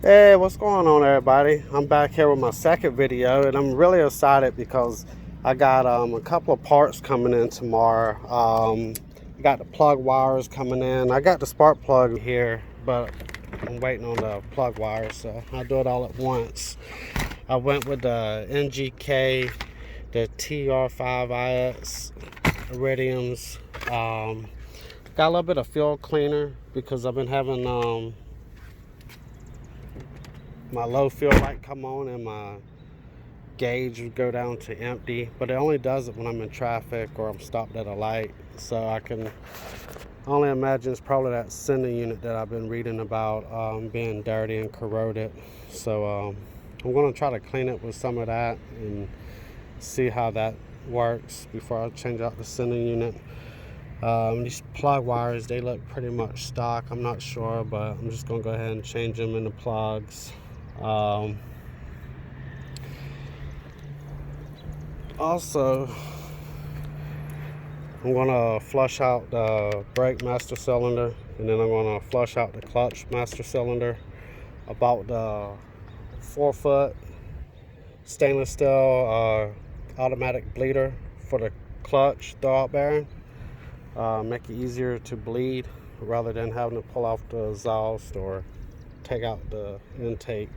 Hey, what's going on, everybody? I'm back here with my second video, and I'm really excited because I got a couple of parts coming in tomorrow. I got the plug wires coming in. I got the spark plug here, but I'm waiting on the plug wires, so I'll do it all at once. I went with the NGK, the TR5IX Iridiums. Got a little bit of fuel cleaner because I've been having my low fuel light come on and my gauge would go down to empty, but it only does it when I'm in traffic or I'm stopped at a light. So I can only imagine it's probably that sending unit that I've been reading about being dirty and corroded. So I'm going to try to clean it with some of that and see how that works before I change out the sending unit. These plug wires, they look pretty much stock. I'm not sure, but I'm just going to go ahead and change them into plugs. Also, I'm going to flush out the brake master cylinder, and then I'm going to flush out the clutch master cylinder. About the 4-foot stainless steel automatic bleeder for the clutch throwout bearing. Make it easier to bleed rather than having to pull off the exhaust or take off the intake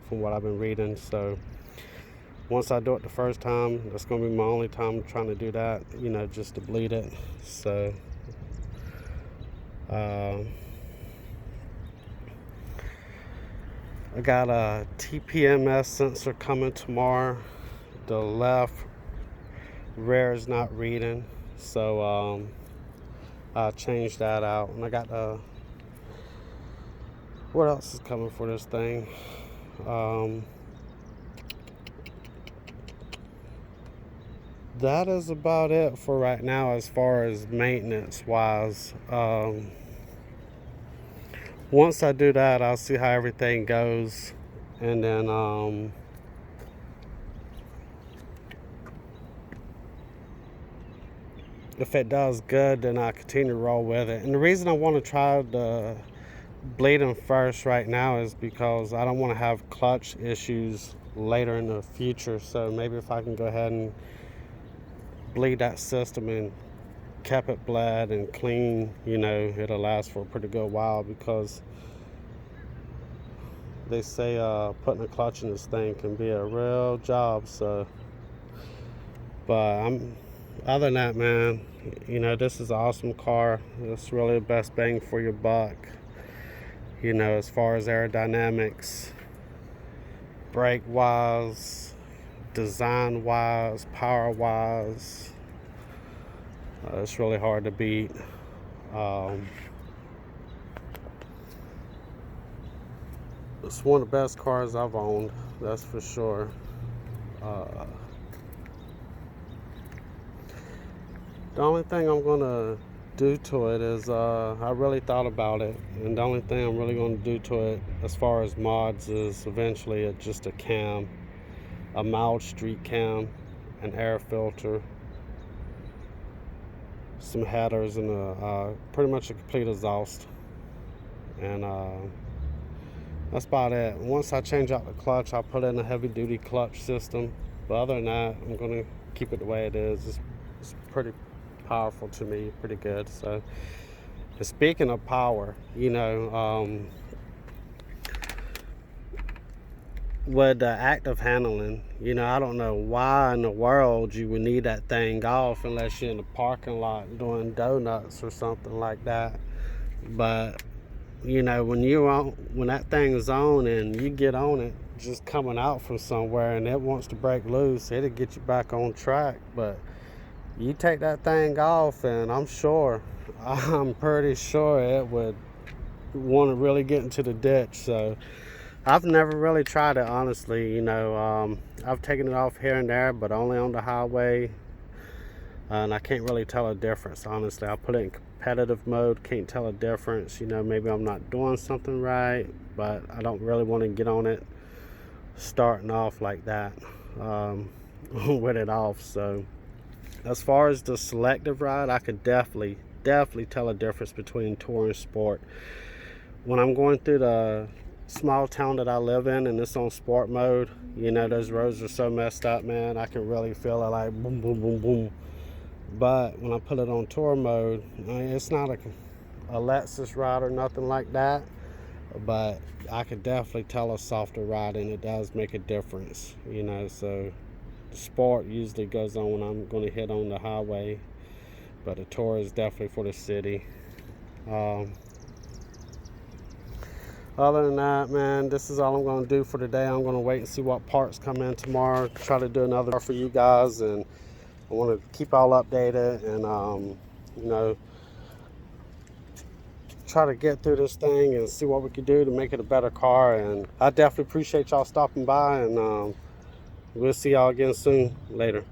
from what I've been reading. So once I do it the first time, that's going to be my only time trying to do that, just to bleed it. So I got a TPMS sensor coming tomorrow. The left rear is not reading, so I'll change that out. And I got what else is coming for this thing? That is about it for right now as far as maintenance wise. Once I do that, I'll see how everything goes, and then if it does good, then I'll continue to roll with it. And the reason I want to try the bleeding first right now is because I don't want to have clutch issues later in the future. So maybe if I can go ahead and bleed that system and kept it bled and clean, it'll last for a pretty good while, because they say putting a clutch in this thing can be a real job. So, but other than that, man, this is an awesome car. It's really the best bang for your buck, as far as aerodynamics, brake wise, design wise, power wise. It's really hard to beat. It's one of the best cars I've owned, that's for sure. The only thing I'm gonna do to it is I really thought about it, and the only thing I'm really gonna do to it as far as mods is eventually just a cam, a mild street cam, an air filter, some headers, and pretty much a complete exhaust. And that's about it. Once I change out the clutch, I'll put in a heavy duty clutch system. But other than that, I'm gonna keep it the way it is. It's pretty powerful to me, pretty good. So, and speaking of power, with the active handling, I don't know why in the world you would need that thing off unless you're in the parking lot doing donuts or something like that. But when that thing is on and you get on it just coming out from somewhere and it wants to break loose, it'll get you back on track. But you take that thing off, and I'm pretty sure it would want to really get into the ditch. So I've never really tried it, honestly. I've taken it off here and there, but only on the highway, and I can't really tell a difference, honestly. I put it in competitive mode, can't tell a difference. Maybe I'm not doing something right, but I don't really want to get on it starting off like that with it off. So as far as the selective ride, I could definitely tell a difference between tour and sport. When I'm going through the small town that I live in and it's on sport mode, you know, those roads are so messed up, man. I can really feel it like boom, boom, boom, boom. But when I put it on tour mode, I mean, it's not a Lexus ride or nothing like that, but I could definitely tell a softer ride, and it does make a difference, you know. So the sport usually goes on when I'm going to hit on the highway, but the tour is definitely for the city. Other than that, man, this is all I'm going to do for today. I'm going to wait and see what parts come in tomorrow, try to do another for you guys, and I want to keep all updated and you know, try to get through this thing and see what we can do to make it a better car. And I definitely appreciate y'all stopping by, and we'll see y'all again soon. Later.